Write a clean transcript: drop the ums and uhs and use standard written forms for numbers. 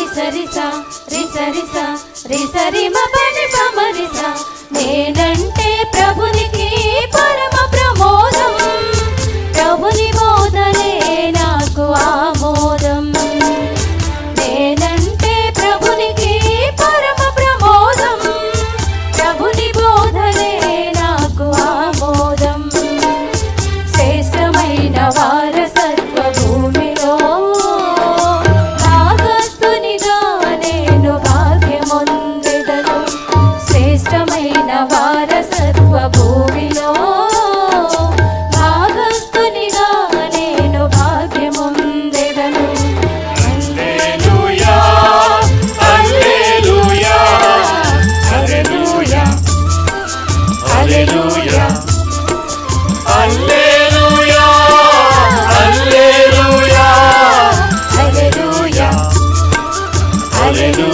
సరిసా రి సరిసా రి సరి మ పని సమరిసా నేనంటే ప్రభునికి పరమ ప్రమోదం ప్రభుని బోధనే నాకు ఆమోదం నేనంటే ప్రభునికి పరమ ప్రమోదం ప్రభుని బోధనే నాకు ఆమోదం శ్రేష్టమైన వారసత్వ భూమిలో భాగస్థునిగా నేను భాగ్యమొందెదను శ్రేష్టమైన వారసత్వ భూమిలో భాగస్థునిగా నేను భాగ్యమొందెదను హల్లెలూయా హల్లెలూయా హల్లెలూయా హల్లెలూయా హల్లెలూయా హల్లెలూయా హల్లెలూయా హల్లెలూయా